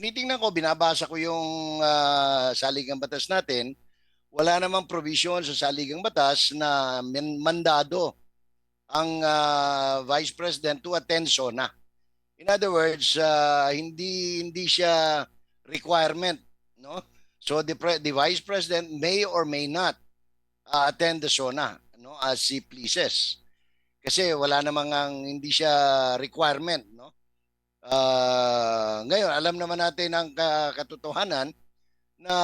tinitingnan ko, binabasa ko yung saligang batas natin. Wala namang provision sa saligang batas na mandado ang Vice President to attend SONA. In other words, hindi siya requirement, no? So the Vice President may or may not attend the SONA, no, as he pleases. Kasi wala namang hindi siya requirement, no? Ngayon, alam naman natin ang katotohanan na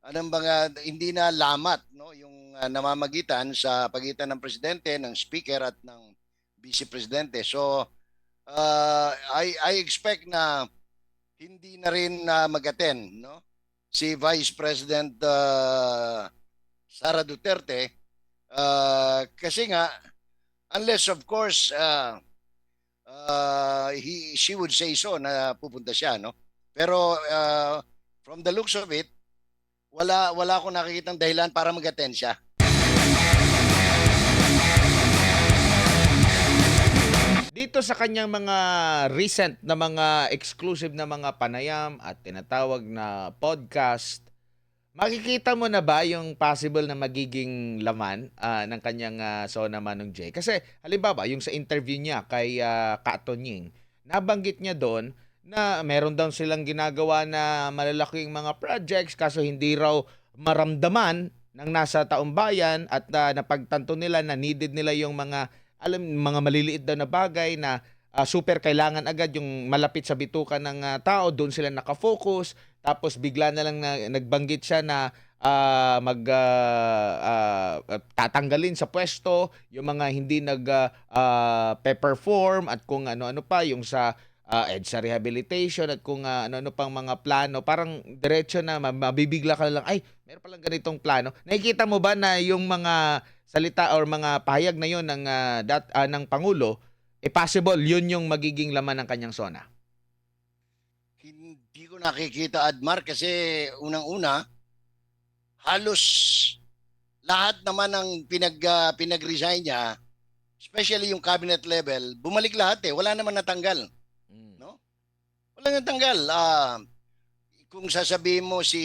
anong mga hindi na lamat, no, yung namamagitan sa pagitan ng presidente, ng speaker at ng vice presidente. So I expect na hindi na rin mag-attend, no, si Vice President Sara Duterte kasi nga unless of course she would say so na pupunta siya, no? Pero from the looks of it, wala akong nakikitang dahilan para mag-attend siya. Dito sa kanyang mga recent na mga exclusive na mga panayam at tinatawag na podcast, makikita mo na ba yung possible na magiging laman ng kanyang Sona Manong J? Kasi halimbawa, yung sa interview niya kay Ka Tonying, nabanggit niya doon na meron daw silang ginagawa na malalaking mga projects kaso hindi raw maramdaman ng nasa taong bayan at napagtanto nila na needed nila yung mga maliliit daw na bagay na super kailangan agad yung malapit sa bituka ng tao, doon sila nakafocus. Tapos bigla na lang nagbanggit siya na tatanggalin sa pwesto yung mga hindi perform at kung ano-ano pa yung sa EDSA rehabilitation at kung ano-ano pang mga plano. Parang diretso na mabibigla ka lang, ay, meron palang ganitong plano. Nakikita mo ba na yung mga salita or mga pahayag na yon ng Pangulo, possible yun yung magiging laman ng kanyang SONA? Hindi ko nakikita, Admar, kasi unang-una, halos lahat naman ng pinag-resign niya, especially yung cabinet level, bumalik lahat eh. Wala naman natanggal. No? Wala natanggal. Kung sasabihin mo si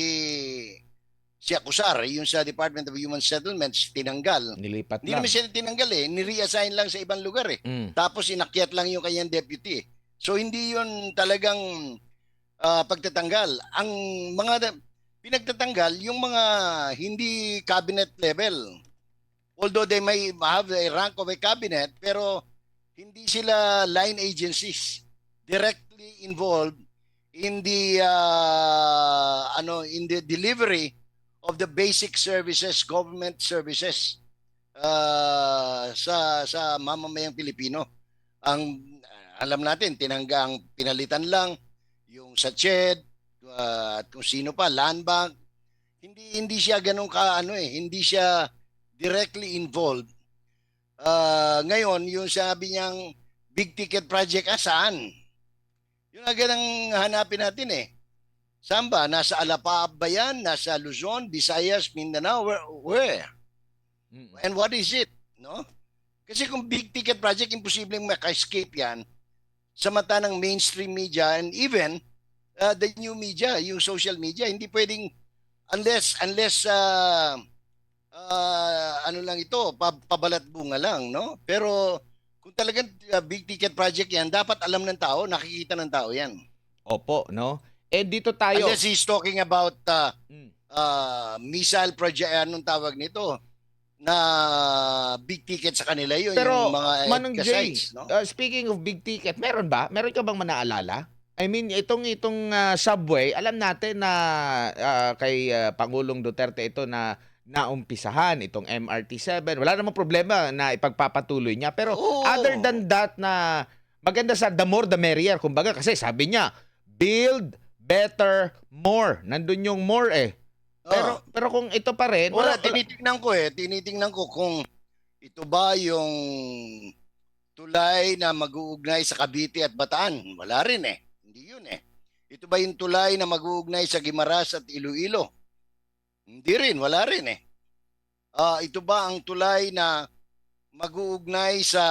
Acusar, yung sa Department of Human Settlements, tinanggal. Nilipat Hindi lang. naman siya tinanggal eh. Ni-reassign lang sa ibang lugar eh. Tapos inakyat lang yung kanyang deputy. So hindi yun talagang pagtatanggal. Ang mga pinagtatanggal, yung mga hindi cabinet level. Although they may have a rank of a cabinet, pero hindi sila line agencies directly involved in the delivery of the basic services, government services sa mamamayang Pilipino. Ang alam natin, pinalitan lang yung sa CHED at kung sino pa, Land Bank. Hindi siya ganun hindi siya directly involved. Ngayon, yung sabi niyang big ticket project, saan? Yun agad ang hanapin natin eh. Saan ba? Nasa Alapaap ba yan? Nasa Luzon, Visayas, Mindanao? Where? And what is it? No? Kasi kung big ticket project, imposibleng maka-escape yan sa mata ng mainstream media and even the new media, yung social media. Hindi pwedeng unless ano lang ito, pabalat bunga lang, no? Pero kung talagang big ticket project yan, dapat alam ng tao, nakikita ng tao yan. Opo, no? Dito tayo. Unless he's talking about missile project, anong tawag nito, na big ticket sa kanila yun. Pero, yung mga Manong Jay, sites, no? speaking of big ticket, meron ba? Meron ka bang manaalala? I mean, itong subway, alam natin na kay Pangulong Duterte ito na naumpisahan, itong MRT7. Wala namang problema na ipagpapatuloy niya. Pero other than that na maganda sa the more the merrier, kumbaga, kasi sabi niya, build better, more. Nandun yung more eh. Pero kung ito pa rin... Tinitingnan ko kung ito ba yung tulay na mag-uugnay sa Cavite at Bataan. Wala rin eh. Hindi yun eh. Ito ba yung tulay na mag-uugnay sa Guimaras at Iloilo? Hindi rin, wala rin eh. Ito ba ang tulay na mag-uugnay sa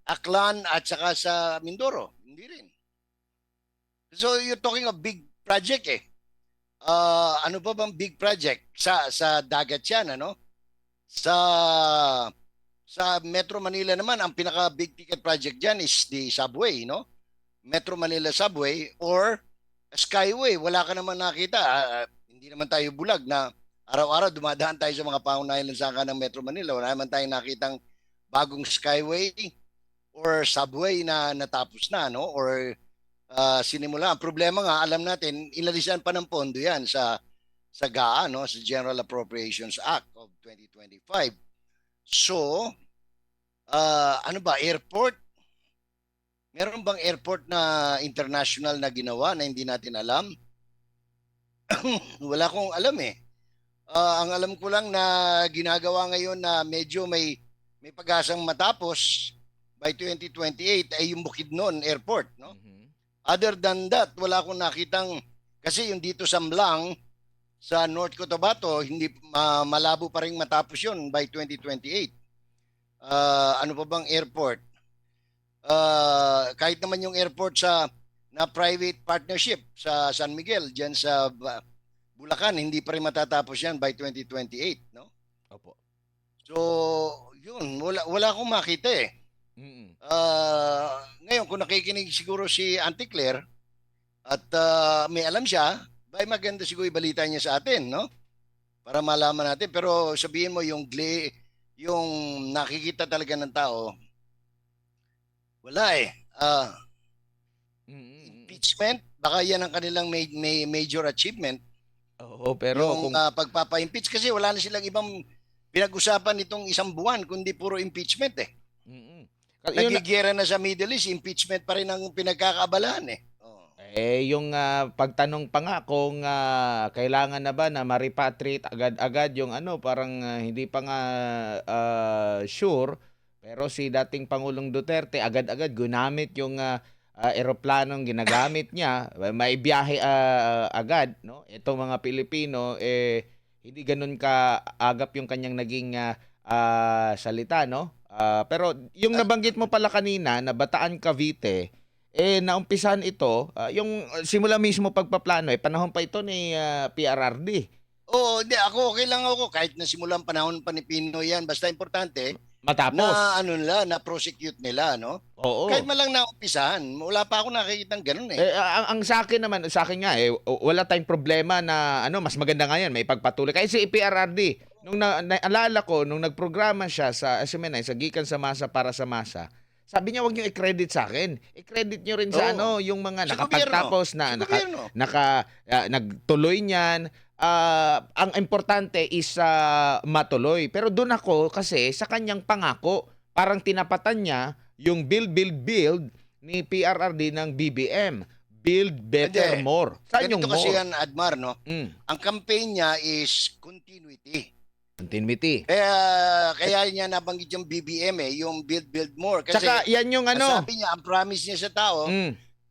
Aklan at saka sa Mindoro? Hindi rin. So you're talking of big project eh. Ano ba bang big project? Sa dagat yan, ano? Sa Metro Manila naman, ang pinaka big ticket project diyan is the subway, no? Metro Manila subway or Skyway. Wala ka naman nakita. Hindi naman tayo bulag na araw-araw dumadaan tayo sa mga pangunahing lansangan ng Metro Manila. Wala naman tayong nakitang bagong Skyway or subway na natapos na, no? Or sinimula. Ang problema nga, alam natin, inalisan pa ng pondo yan sa GAA, no? Sa General Appropriations Act of 2025. So, ano ba, airport? Meron bang airport na international na ginawa na hindi natin alam? Wala akong alam eh. Ang alam ko lang na ginagawa ngayon na medyo may pag-asang matapos by 2028 ay yung Bukidnon Airport, no? Mhm. Other than that, wala akong nakitang, kasi yung dito sa Mlang, sa North Cotabato, hindi malabo pa rin matapos yun by 2028. Ano pa bang airport? Kahit naman yung airport na private partnership sa San Miguel, dyan sa Bulacan, hindi pa rin matatapos yan by 2028, no? Opo. So, yun, wala akong makita eh. Mm. Ngayon, kung nakikinig siguro si Auntie Claire at may alam siya, bay maganda siguro ibalita niya sa atin, no? Para malaman natin. Pero sabihin mo yung nakikita talaga ng tao, wala eh. Mm. Impeachment, baka yan ang kanilang major achievement. Oo, pero Yung kung pagpapa-impeach kasi wala na silang ibang pinag-usapan itong isang buwan kundi puro impeachment eh. mm. Nagigera na sa Middle East, impeachment pa rin ang pinagkakaabalahan eh. Oh. Yung pagtanong pa nga kung kailangan na ba na ma-repatriate agad-agad yung ano, parang hindi pa nga sure, pero si dating Pangulong Duterte agad-agad ginamit yung eroplanong ginagamit niya, may biyahe agad, no? Itong mga Pilipino hindi ganun ka agap yung kanyang naging salita, no? Pero yung nabanggit mo pala kanina na Bataan Cavite, naumpisan ito, yung simula mismo pagpaplano, panahon pa ito ni PRRD. Oo, hindi ako okay lang ako kahit na simulang panahon pa ni Pinoy yan, basta importante Matapos. na ano nila, na prosecute nila, no? Oo. Kahit man lang naumpisahan, wala pa ako nakikitang ganun eh. Ang sa akin naman, sa akin nga, wala tayong problema na ano, mas maganda nga yan, may pagpatuloy. Kasi si PRRD, nung naalala ko, nung nagprograma siya sa SMNI, sa Gikan sa Masa para sa Masa, sabi niya, wag niyo i-credit sa akin. I-credit niyo rin sa Oo. ano, yung mga Sa nakapagtapos Sa na gobyerno. nagtuloy niyan. Ang importante is matuloy. Pero doon ako kasi sa kanyang pangako, parang tinapatan niya yung build ni PRRD ng BBM. Build better, Hindi. more. Saan yung Ganito kasi more? yan, Admar, no? Ang campaign niya is continuity. Continuity. Kaya niya nabanggit yung BBM yung build more. Kasi Tsaka yan yung ano. sabi niya, ang promise niya sa tao,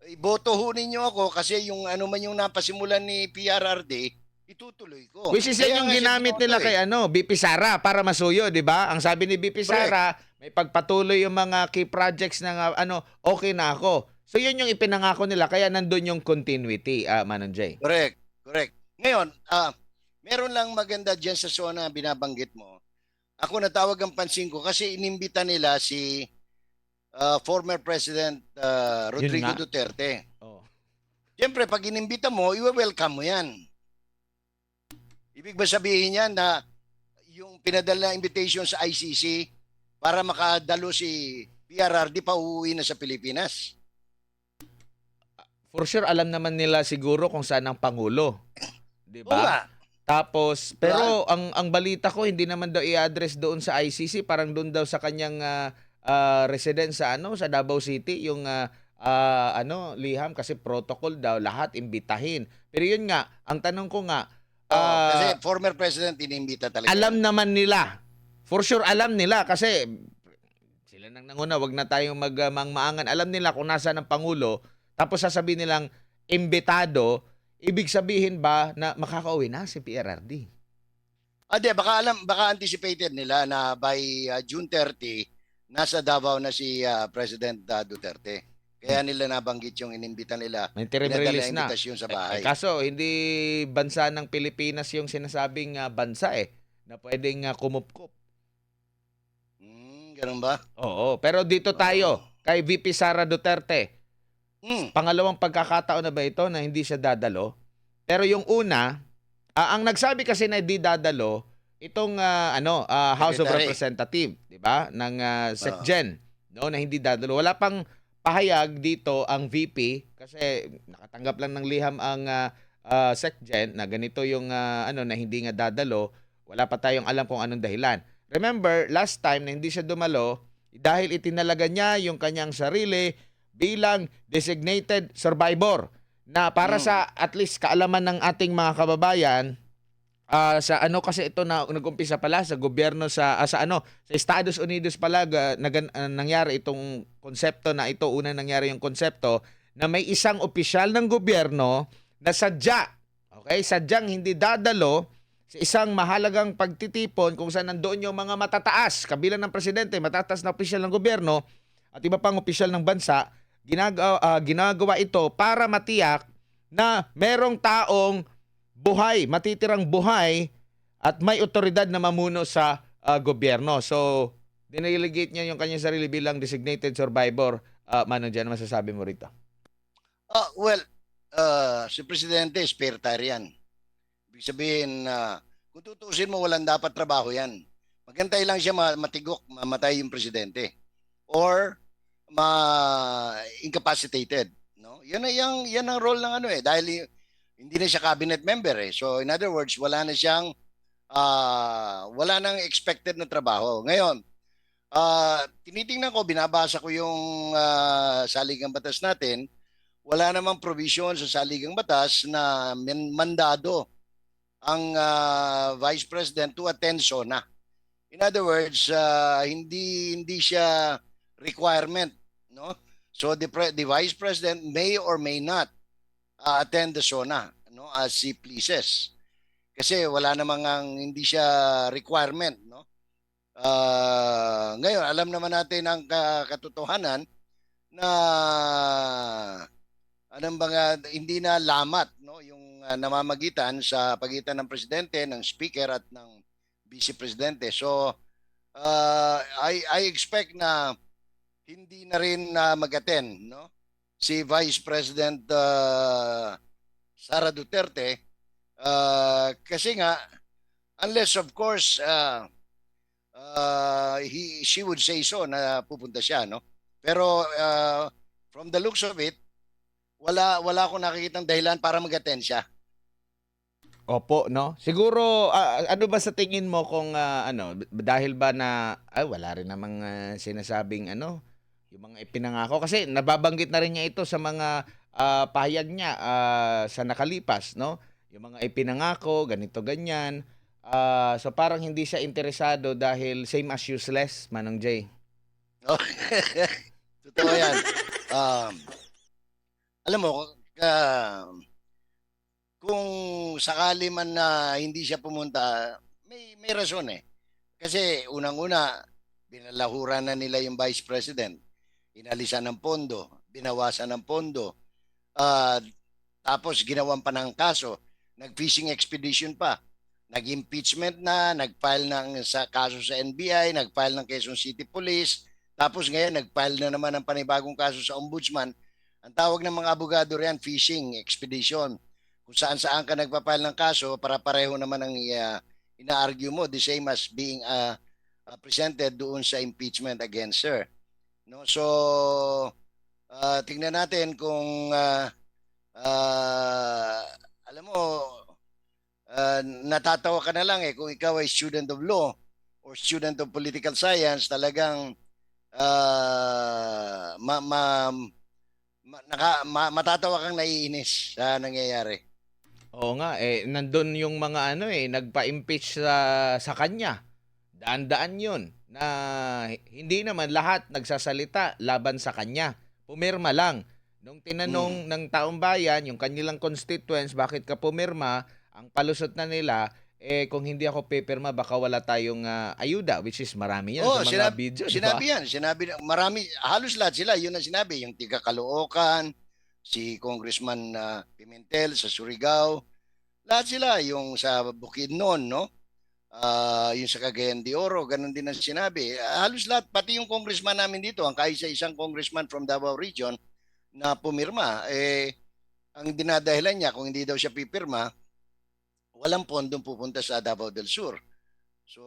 iboto ho ninyo ako kasi yung ano man yung napasimulan ni PRRD, itutuloy ko. Which is Kaya yan yung nga siya ginamit nila binoto kay BP Sara para masuyo, di ba? Ang sabi ni BP Sara, may pagpatuloy yung mga key projects na okay na ako. So yun yung ipinangako nila, kaya nandun yung continuity, Manong Jay. Correct. Ngayon, meron lang maganda dyan sa zona na binabanggit mo. Ako natawag ang pansin ko kasi inimbita nila si former President Rodrigo nga. Duterte. Oh. Siyempre, pag inimbita mo, i-welcome mo yan. Ibig ba sabihin yan na yung pinadala na invitation sa ICC para makadalo si PRRD pa uuwi na sa Pilipinas? For sure, alam naman nila siguro kung saan ang Pangulo. Di Oo ba? nga. Tapos, pero ang balita ko, hindi naman daw i-address doon sa ICC, parang doon daw sa kanyang residence sa sa Davao City, yung liham kasi protocol daw lahat imbitahin. Pero yun nga, ang tanong ko nga, Kasi former president inimbita talaga. alam naman nila. For sure alam nila kasi sila nang nanguna, wag na tayong magmangmaangan. Alam nila kung nasaan ang Pangulo, tapos sasabihin nilang imbitado, ibig sabihin ba na makakauwi na si PRRD? Baka anticipated nila na by June 30, nasa Davao na si President Duterte. Kaya nila nabanggit yung inimbita nila, May interim pinadala release yung na. imbitasyon sa bahay. Kaso, hindi bansa ng Pilipinas yung sinasabing bansa na pwedeng kumupkup. Ganun ba? Oo, pero dito tayo, kay VP Sara Duterte. Pangalawang pagkakataon na ba ito na hindi siya dadalo? Pero yung una, ang nagsabi kasi na hindi dadalo, itong House of Secretary. Representative, 'di ba? Ng SecGen, no, na hindi dadalo. Wala pang pahayag dito ang VP kasi nakatanggap lang ng liham ang SecGen na ganito yung na hindi nga dadalo. Wala pa tayong alam kung anong dahilan. Remember, last time na hindi siya dumalo dahil itinalaga niya yung kanyang sarili bilang designated survivor na para sa at least kaalaman ng ating mga kababayan. Sa kasi ito na nag-umpisa pala sa gobyerno sa Estados Unidos pala nangyari itong konsepto na ito. Una nangyari yung konsepto na may isang opisyal ng gobyerno na sadyang hindi dadalo sa isang mahalagang pagtitipon kung saan nandoon yung mga matataas, kabilang ng presidente, matataas na opisyal ng gobyerno at iba pang opisyal ng bansa. Ginagawa ito para matiyak na merong taong matitirang buhay at may otoridad na mamuno sa gobyerno. So, diniligate niya yung kanyang sarili bilang designated survivor. Manong Jan, masasabi mo rito? Si Presidente, spare tire yan. Ibig sabihin, kung tutusin mo, walang dapat trabaho yan. Magantay lang siya matigok, mamatay yung Presidente. Or, incapacitated. No? Yan ang role ng dahil hindi na siya cabinet member So in other words, wala nang expected na trabaho. Ngayon, tinitingnan ko, binabasa ko yung saligang batas natin. Wala namang provision sa saligang batas na mandado ang Vice President to attend SONA. In other words, hindi siya requirement, no? So the Vice President may or may not attend the SONA, no, as he pleases. Kasi wala namang hindi siya requirement, no? Ngayon, alam naman natin ang katotohanan na hindi na lamat, no, yung namamagitan sa pagitan ng presidente, ng speaker at ng vice presidente. So I expect na hindi na rin mag-attend, no, si Vice President Sara Duterte kasi nga unless of course she would say so na pupunta siya, no. Pero from the looks of it, wala akong nakikitang dahilan para mag-attend siya. Opo, no? Siguro, ano ba sa tingin mo kung dahil ba na, wala rin namang sinasabing yung mga ipinangako. Kasi nababanggit na rin niya ito sa mga pahayag niya sa nakalipas, no? Yung mga ipinangako, ganito, ganyan. So parang hindi siya interesado dahil same as useless, Manong Jay. Totoo yan. Alam mo, kung sakali man na hindi siya pumunta, may rason Kasi unang-una, binalahuran na nila yung Vice President. Inalisan ng pondo, binawasan ng pondo. Tapos ginawan pa ng kaso, nag-fishing expedition pa. Nag-impeachment na, nag-file sa kaso sa NBI, nag-file ng Quezon City Police. Tapos ngayon, nag-file na naman ng panibagong kaso sa Ombudsman. Ang tawag ng mga abogado riyan, fishing expedition. Kung saan-saan ka nagpapile ng kaso, para pareho naman ang ina-argue mo, the same as being presented doon sa impeachment against her. No? So, tingnan natin kung, alam mo, natatawa ka na lang kung ikaw ay student of law or student of political science, talagang matatawa kang naiinis sa nangyayari. Oo nga, nandun yung mga nagpa-impeach sa kanya. Daan-daan yun na hindi naman lahat nagsasalita laban sa kanya. Pumirma lang. Nung tinanong ng taong bayan, yung kanilang constituents, bakit ka pumirma, ang palusot na nila, kung hindi ako pipirma baka wala tayong ayuda, which is marami yan Oh, sa mga video, di ba? sinabi yan. Sinabi, marami, halos lahat sila, yun ang sinabi. Yung tiga Caloocan, si Congressman Pimentel sa Surigao, lahat sila, yung sa Bukidnon, no? Yung sa Cagayan de Oro, ganun din ang sinabi. Halos lahat, pati yung congressman namin dito, ang kaisa-isang congressman from Davao Region na pumirma, ang dinadahilan niya, kung hindi daw siya pipirma, walang pondong pupunta sa Davao del Sur. So,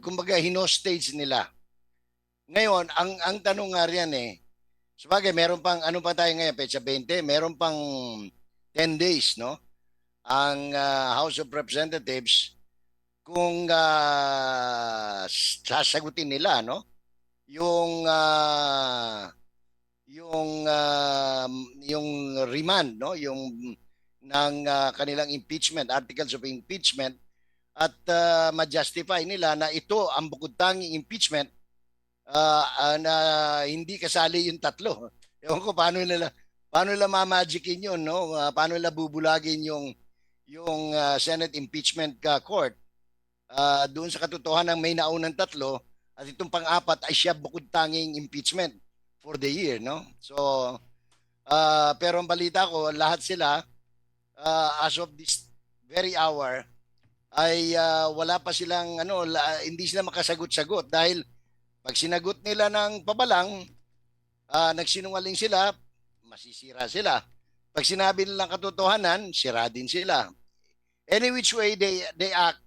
kumbaga, hinostage nila. Ngayon, ang tanong nga riyan sabagay, meron pang, ano pa tayo ngayon, Petsa 20, meron pang 10 days, no? Ang House of Representatives, kung sasagutin nila, no? Yung, yung remand, no? Yung ng kanilang impeachment, articles of impeachment, at ma-justify nila na ito ang bukod-tanging impeachment na hindi kasali yung tatlo. Ewan ko paano nila mamagicin yun, no? Paano nila bubulagin yung Senate Impeachment Court doon sa katotohanan may naunang tatlo at itong pang-apat ay siya bukod-tanging impeachment for the year, no? So pero ang balita ko, lahat sila as of this very hour ay wala pa silang hindi sila makasagot-sagot dahil pag sinagot nila ng pabalang, nagsinungaling sila, masisira sila. Pag sinabi nilang katotohanan, sira din sila. Any which way they act,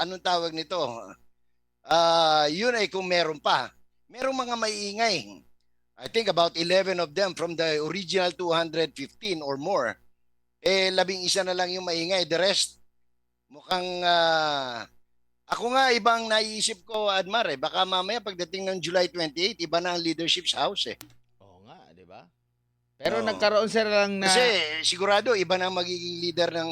anong tawag nito? Yun ay kung meron pa. Merong mga maiingay. I think about 11 of them from the original 215 or more. 11 na lang yung maingay. The rest, mukhang ako nga ibang naiisip ko, Admar, baka mamaya pagdating ng July 28, iba na ang leadership sa House Oo nga, di ba? Pero Oo. nagkaroon sila lang na... Kasi sigurado iba na ang magiging leader ng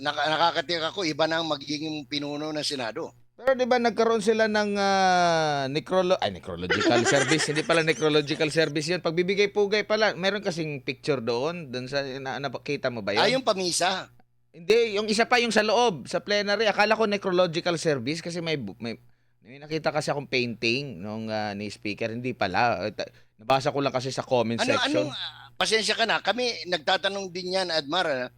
nakakatik ako, iba na ang magiging pinuno ng Senado. Pero di ba nagkaroon sila ng necrological service, hindi pala necrological service yun. Pagbibigay pugay pala, meron kasing picture doon sa nakita mo ba yun? Yung pamisa. Hindi, yung isa pa yung sa loob, sa plenary. Akala ko necrological service kasi may nakita kasi akong painting nung ni speaker, hindi pala. Nabasa ko lang kasi sa comment section. Pasensya ka na, kami nagtatanong din yan, Admar.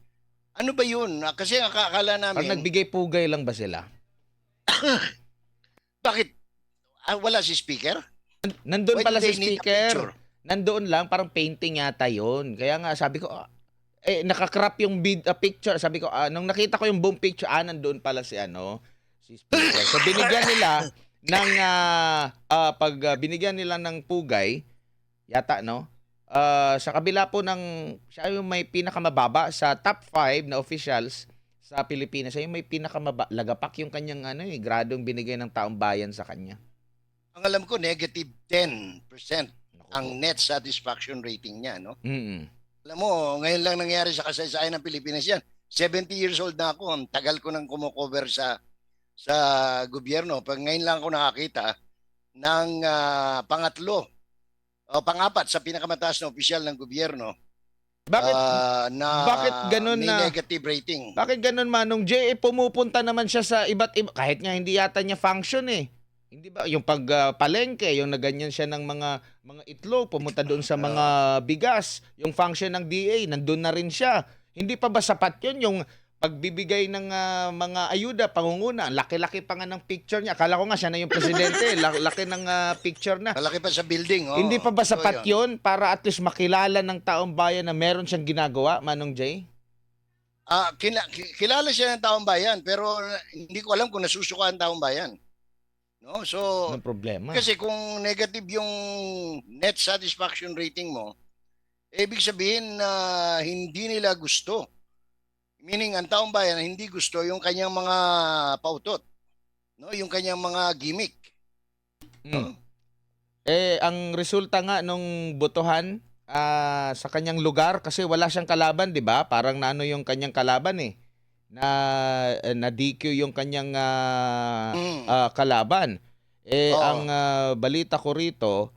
Ano ba yun? Kasi akala namin... Pag nagbigay pugay lang ba sila? Bakit? Wala si speaker? Nandun Why pala do si they need a speaker. picture? Nandoon lang, parang painting yata yun. Kaya nga sabi ko, nakakrap yung picture. Sabi ko, nung nakita ko yung buong picture, nandoon pala si si speaker. So binigyan nila ng pag binigyan nila ng pugay, yata no. Sa kabila po ng siya yung may pinakamababa sa top 5 na officials sa Pilipinas. Siya yung may lagapak yung kanyang gradong binigay ng taong bayan sa kanya. Ang alam ko, negative 10% ang net satisfaction rating niya, no? Mm-mm. Alam mo, ngayon lang nangyari sa kasaysayan ng Pilipinas yan. 70 years old na ako. Ang tagal ko nang kumukover sa gobyerno. Pag ngayon lang ako nakakita ng pangatlo o pangapat sa pinakamataas na opisyal ng gobyerno. Bakit Bakit ganun na negative rating? Bakit ganun Manong J? Pumupunta naman siya sa iba't iba kahit nga hindi yata niya function Hindi ba yung palengke, yung naganyan siya ng mga itlog, pumunta doon sa mga bigas, yung function ng DA, nandun na rin siya. Hindi pa ba sapat yun yung pagbibigay ng mga ayuda, pangunguna? Laki-laki pa nga ng picture niya. Akala ko nga siya na yung presidente, laki ng picture na. Malaki pa sa building. Hindi pa ba sapat yun para at least makilala ng taong bayan na meron siyang ginagawa, Manong J? Kilala siya ng taong bayan pero hindi ko alam kung nasusuka ang taong bayan. No? So, Anong problema? kasi kung negative yung net satisfaction rating mo, ibig sabihin na hindi nila gusto. Meaning, ang taong bayan hindi gusto yung kanyang mga pautot. No? Yung kanyang mga gimmick. No? Ang resulta nga nung botohan sa kanyang lugar, kasi wala siyang kalaban, di ba? Parang naano yung kanyang kalaban na DQ yung kanyang kalaban. Ang balita ko rito,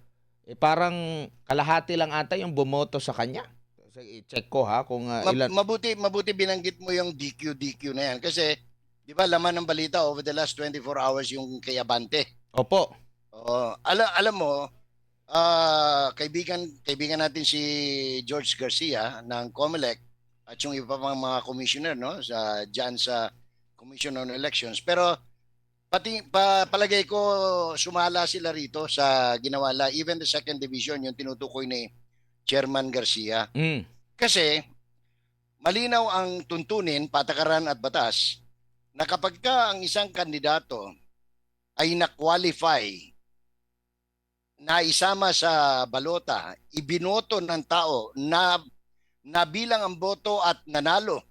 parang kalahati lang ata yung bumoto sa kanya. Sige, i-check ko ha kung ilan. Mabuti binanggit mo yung DQ na yan kasi 'di ba laman ng balita over the last 24 hours yung kay Abante. Opo. Alam mo, kaibigan natin si George Garcia ng COMELEC at yung iba pang mga commissioner no diyan sa Commission on Elections. Pero palagay ko sumala sila rito sa ginawa la even the second division yung tinutukoy ni Chairman Garcia. Kasi malinaw ang tuntunin, patakaran at batas na kapag ka ang isang kandidato ay na-qualify na isama sa balota, ibinoto ng tao na nabilang ang boto at nanalo,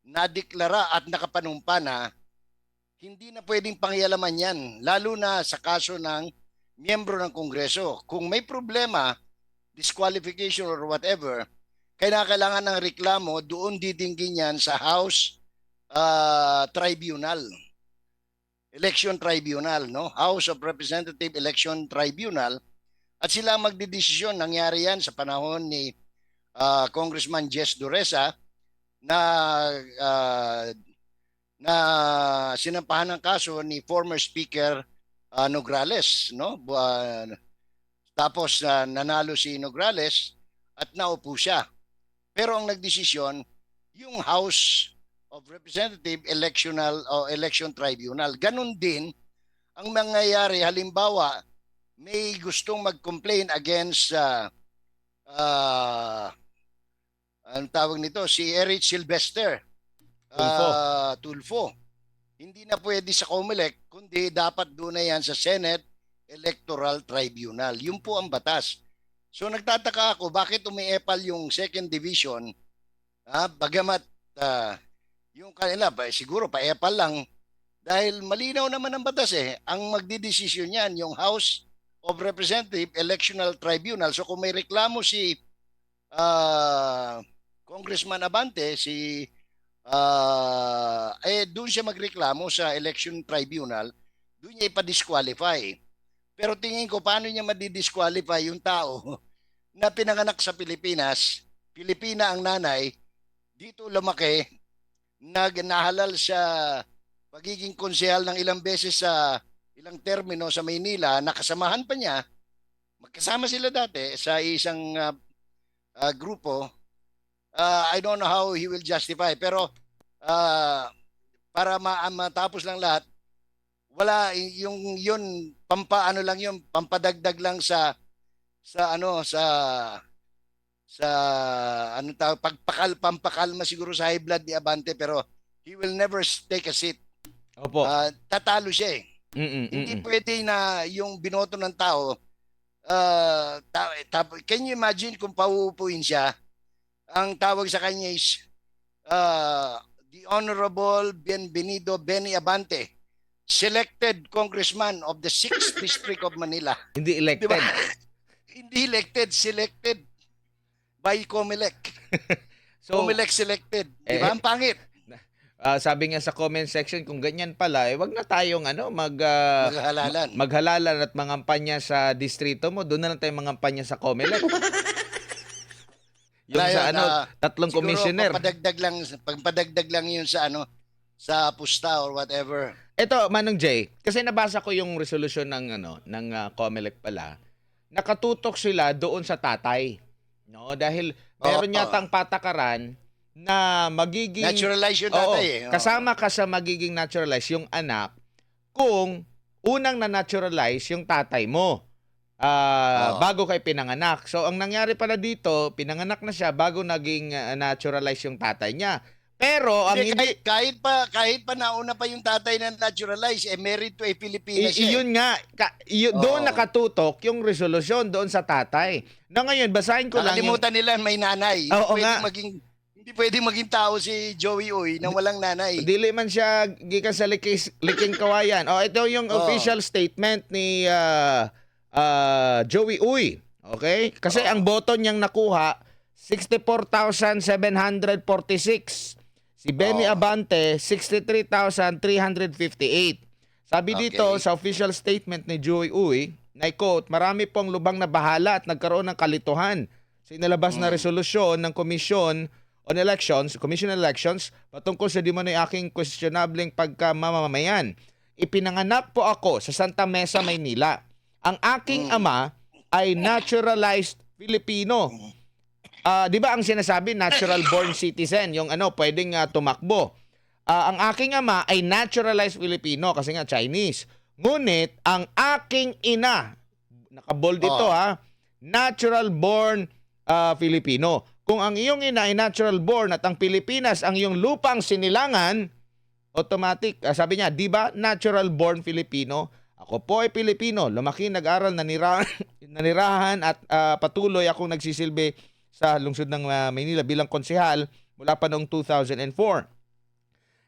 nadeklara at nakapanumpa na, hindi na pwedeng pangyalaman yan, lalo na sa kaso ng miyembro ng Kongreso. Kung may problema, disqualification or whatever, kailangan ng reklamo, doon didinggin yan sa House Tribunal. Election Tribunal, no? House of Representative Election Tribunal. At sila magdidesisyon. Nangyari yan sa panahon ni Congressman Jess Dureza na sinampahan ng kaso ni former Speaker Nograles, no? Tapos nanalo si Nograles at naupo siya. Pero ang nagdesisyon yung House of Representative Election Tribunal. Ganun din ang mangyayari halimbawa may gustong mag-complain against anong tawag nito, si Eric Sylvester Tulfo. Hindi na pwede sa COMELEC kundi dapat doon na yan sa Senate Electoral Tribunal. Yun po ang batas. So nagtataka ako bakit umiepal yung second division bagamat yung kanila siguro paepal lang dahil malinaw naman ang batas ang magdidesisyon yan yung House of Representative Electoral Tribunal. So kung may reklamo si Congressman Abante doon siya magreklamo sa Election Tribunal, doon niya ipa-disqualify. Pero tingin ko, paano niya madi-disqualify yung tao na pinanganak sa Pilipinas, Pilipina ang nanay, dito lumaki, nahalal sa pagiging konsehal ng ilang beses sa ilang termino sa Maynila, nakasamahan pa niya, magkasama sila dati sa isang grupo. I don't know how he will justify, pero para matapos lang lahat, wala yung yun pampaano lang yun, pampadagdag lang sa pampakalma siguro sa high blood ni Abante, pero he will never take a seat. Opo. Tatalo siya Hindi pwede na yung binoto ng tao can you imagine kung pauupuin siya, ang tawag sa kanya is the Honorable Bienvenido Benny Abante, selected congressman of the 6th District of Manila. Hindi elected. Diba? Hindi elected, selected by COMELEC. So, COMELEC selected. Diba? Ang pangit. Sabi nga sa comment section, kung ganyan pala, wag na tayong maghalalan. Maghalalan at mangampanya sa distrito mo. Doon na lang tayo mangampanya sa COMELEC. Yung sa tatlong commissioner. Pagpadagdag lang yun sa sa pusta or whatever. Ito, Manong Jay, kasi nabasa ko yung resolution ng COMELEC pala. Nakatutok sila doon sa tatay. No, dahil meron yatang patakaran na magiging naturalize yung tatay. Kasama ka sa magiging naturalize yung anak kung unang na-naturalize yung tatay mo. Bago kay pinanganak. So, ang nangyari pala dito, pinanganak na siya bago naging naturalize yung tatay niya. Pero, kahit pa nauna pa yung tatay na naturalize, married to a Filipina siya. Yun nga, doon nakatutok yung resolusyon doon sa tatay. Na ngayon, basahin ko lang. Nakalimutan nila may nanay. Hindi pwedeng maging tao si Joey Uy na walang nanay. Dili man siya gikan sa liking kawayan. Ito yung official statement ni Joey Uy. Okay? Kasi ang boto niyang nakuha 64,746. Si Benny Abante 63,358. Sabi dito sa official statement ni Joey Uy, na quote, "Marami pong lubang na bahala at nagkaroon ng kalituhan sa inilabas na resolusyon ng Commission on Elections patungkol sa di manoy aking questionableng pagkamamamayan. Ipinanganak po ako sa Santa Mesa, Maynila. Ang aking ama ay naturalized Filipino. Di ba ang sinasabi, natural born citizen, yung pwedeng tumakbo. Ang aking ama ay naturalized Filipino kasi nga Chinese. Ngunit ang aking ina, nakabold ito natural born Filipino. Kung ang iyong ina ay natural born at ang Pilipinas ang iyong lupang sinilangan, automatic, sabi niya, di ba natural born Filipino? Ako po ay Pilipino, lumaki, nag-aral, nanirahan at patuloy akong nagsisilbi sa lungsod ng Maynila bilang konsehal mula pa noong 2004.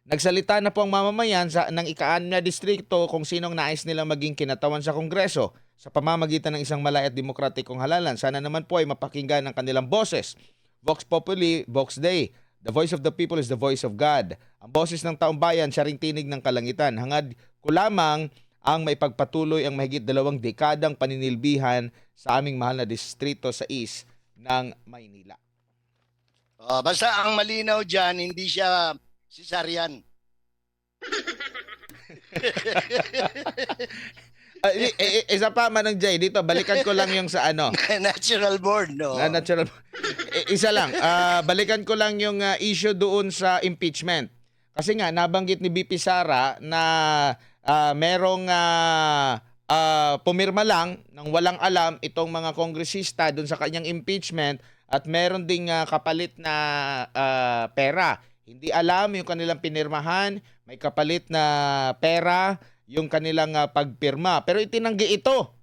Nagsalita na po ang mamamayan ng ika-6 na distrito kung sinong nais nilang maging kinatawan sa Kongreso sa pamamagitan ng isang malay at demokratikong halalan. Sana naman po ay mapakinggan ang kanilang boses. Vox Populi, Vox Dei. The voice of the people is the voice of God. Ang boses ng taong bayan, siya ring tinig ng kalangitan. Hangad ko lamang ang may pagpatuloy ang mahigit 2 dekadang paninilbihan sa aming mahal na distrito sa East ng Maynila. Basta ang malinaw dyan, hindi siya cesarean. Isa pa, Manong Jay, dito, balikan ko lang yung sa Natural born, no? Natural. Isa lang, balikan ko lang yung issue doon sa impeachment. Kasi nga, nabanggit ni BP Sara na merong pumirma lang nang walang alam itong mga kongresista doon sa kanyang impeachment at meron ding kapalit na pera. Hindi alam yung kanilang pinirmahan, may kapalit na pera yung kanilang pagpirma. Pero itinanggi ito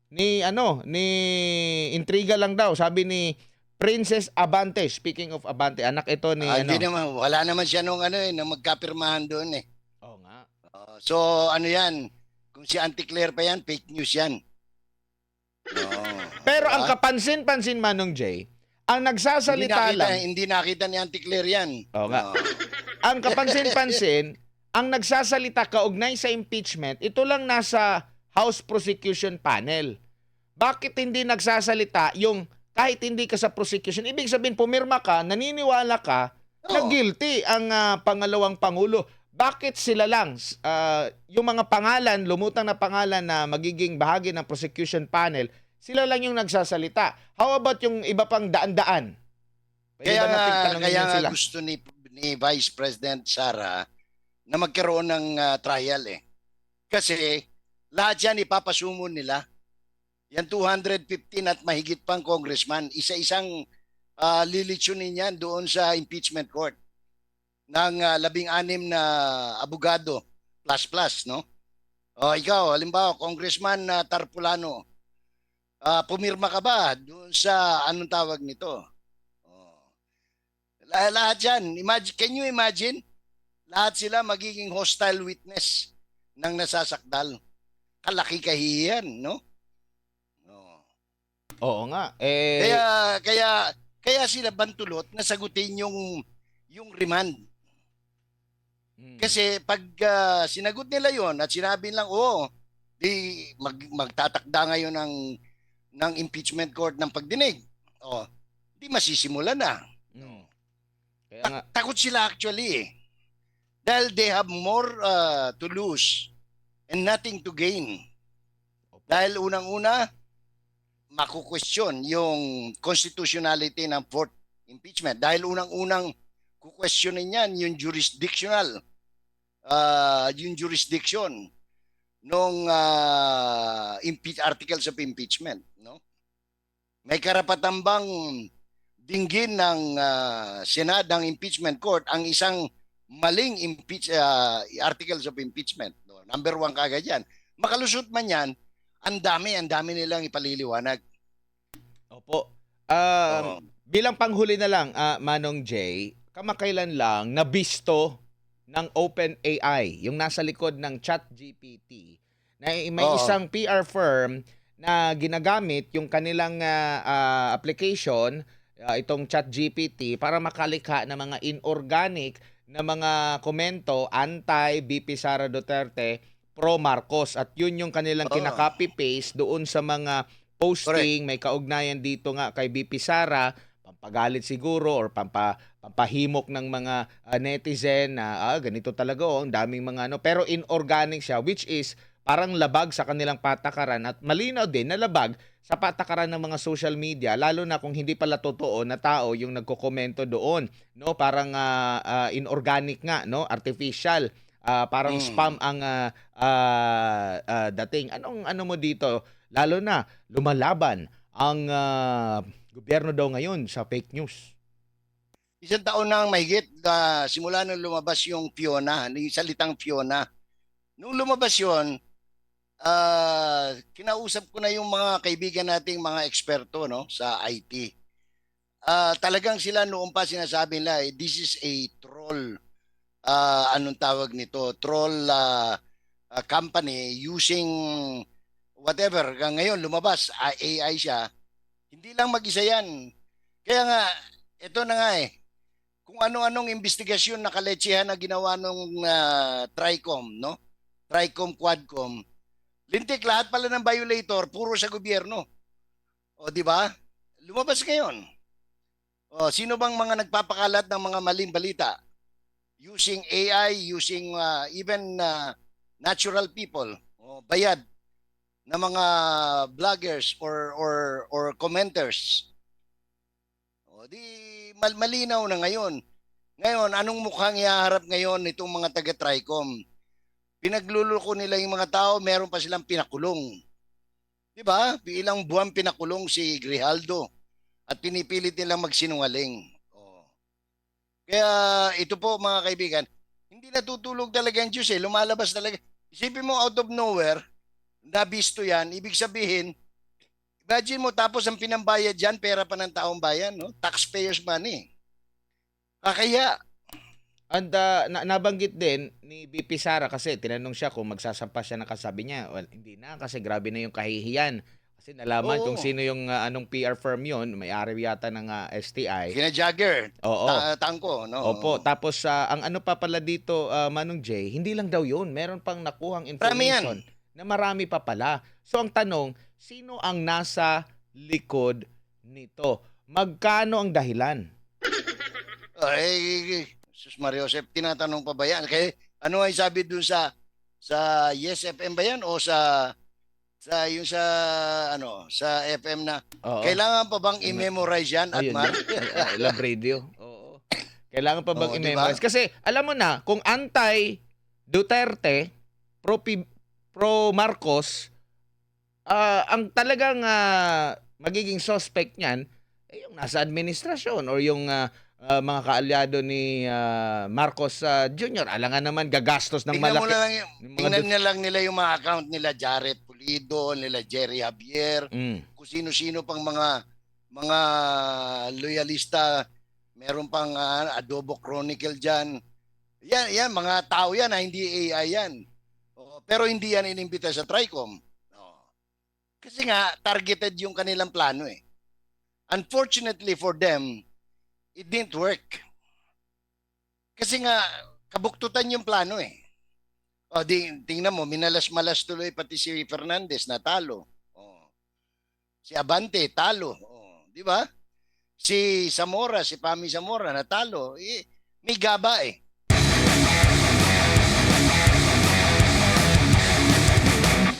ni intriga lang daw. Sabi ni Princess Abante, speaking of Abante, anak ito ni Hindi naman, wala naman siya nung nang magkapirmahan doon eh. Oo nga. So yan, kung si Auntie Claire pa yan, fake news yan. Pero ang kapansin-pansin, Manong Jay, ang nagsasalita hindi nakita ni Auntie Claire yan. Oo nga. Ang kapansin-pansin, ang nagsasalita kaugnay sa impeachment, ito lang nasa House Prosecution Panel. Bakit hindi nagsasalita yung kahit hindi ka sa prosecution, ibig sabihin pumirma ka, naniniwala ka na guilty ang pangalawang Pangulo. Bakit sila lang, yung mga pangalan, lumutang na pangalan na magiging bahagi ng prosecution panel, sila lang yung nagsasalita. How about yung iba pang daan-daan? Kaya nga gusto ni Vice President Sara na magkaroon ng trial eh. Kasi lahat yan ipapasumon nila. Yan 215 at mahigit pang congressman, isa-isang lilitsunin yan doon sa impeachment court ng 16 na abogado plus, no? Ikaw, halimbawa, Congressman Tarpulano, pumirma ka ba doon sa anong tawag nito? Lahat yan. Can you imagine? Lahat sila magiging hostile witness ng nasasakdal. Kalaki kahihiyan, no? Oo nga. Kaya sila bantulot na sagutin yung remand. Kasi pag sinagot nila yon at sinabi lang, di magtatakda ngayon ng impeachment court ng pagdinig. Di masisimula na. Kaya nga, takot sila actually eh. Dahil they have more to lose and nothing to gain. Dahil unang-una, makukwestiyon yung constitutionality ng fourth impeachment. Dahil unang-unang kukwestiyonin yan yung jurisdiction ng articles of impeachment, no? May karapatan bang dinggin ng Senado ng impeachment court ang isang maling articles of impeachment, no? Number 1 kagad yan. Makalusot man yan, ang dami nilang ipaliliwanag. Opo. Bilang panghuli na lang, Manong Jay, kamakailan lang nabisto ng OpenAI, yung nasa likod ng ChatGPT, na may isang PR firm na ginagamit yung kanilang application, itong ChatGPT, para makalikha ng mga inorganic na mga komento anti-BP Sara Duterte, pro Marcos. At yun yung kanilang kinaka-copy-paste doon sa mga posting, may kaugnayan dito nga kay BP Sara, pampagalit siguro or pampahimok ng mga netizen na ganito talaga ang daming mga ano. Pero inorganic siya, which is parang labag sa kanilang patakaran at malinaw din na labag sa patakaran ng mga social media, lalo na kung hindi pala totoo na tao yung nagkokomento doon, no? Parang inorganic nga, no? Artificial. Parang spam ang dating. Anong ano mo dito? Lalo na lumalaban ang gobyerno daw ngayon sa fake news. Isang taon na ang mahigit na simula nung lumabas yung Fiona, yung salitang Fiona. Nung lumabas yun, kinausap ko na yung mga kaibigan nating mga eksperto, no, sa IT. Talagang sila noon pa sinasabi nila, this is a troll, anong tawag nito, troll company using whatever. Ngayon lumabas, AI siya. Hindi lang mag-isa yan. Kaya nga, ito na nga kung ano-anong investigasyon na kaletsehan na ginawa nung TRICOM, no? TRICOM, Quadcom. Lintik lahat pala ng violator, puro sa gobyerno. O di ba? Lumabas ngayon. O sino bang mga nagpapakalat ng mga maling balita? Using AI, using even natural people, o bayad na mga vloggers or commenters. O di malinaw na ngayon. Ngayon, anong mukhang ihaharap ngayon nitong mga taga-TRICOM? Pinagluloko nila yung mga tao, meron pa silang pinakulong. 'Di ba? Ilang buwan pinakulong si Grijaldo at pinipilit nilang magsinungaling. Oh. Kaya ito po mga kaibigan, hindi natutulog talaga ang Diyos lumalabas talaga. Isipin mo out of nowhere, nabisto yan, ibig sabihin, imagine mo tapos ang pinambayad dyan, pera pa ng taong bayan, no? Taxpayers money. Kaya, And nabanggit din ni BP Sara kasi tinanong siya kung magsasampa siya ng kasabi niya. Well, hindi na kasi grabe na yung kahihiyan. Kasi nalaman kung sino yung anong PR firm yun, may-ari yata ng STI. Kina Jagger, Oo. tangko, no? Opo, tapos ang ano pa pala dito, Manong Jay, hindi lang daw yun. Meron pang nakuhang Marami yan. information na marami pa pala. So ang tanong, sino ang nasa likod nito? Magkano ang dahilan? Sus Mario Joseph, tinatanong pa ba yan? Kaya, ano ay sabi dun sa Yes FM ba yan o sa yung sa sa FM na Oo. kailangan pa bang i-memorize yan, Ayun, Atmar? Love Radio. Oo. Kailangan pa bang Oo, i-memorize? diba? Kasi alam mo na, kung anti-Duterte, pro Marcos, ang talagang magiging suspect niyan, yung nasa administrasyon or yung mga kaalyado ni Marcos Jr. Alangan naman gagastos ng Tingnan mo malaki. na lang, Yung mga tingnan na lang nila yung mga account nila Jared Pulido, nila Jerry Javier, kung sino-sino pang mga loyalista, meron pang Adobo Chronicle diyan. Yan mga tao yan, hindi AI yan. Pero hindi yan inimbita sa TRICOM. Kasi nga targeted yung kanilang plano Unfortunately for them, it didn't work. Kasi nga, kabuktutan yung plano tingnan mo, minalas-malas tuloy pati si Fernandez na talo. Si Abante, talo. Di ba? Si Zamora, si Pami Zamora, natalo. May gaba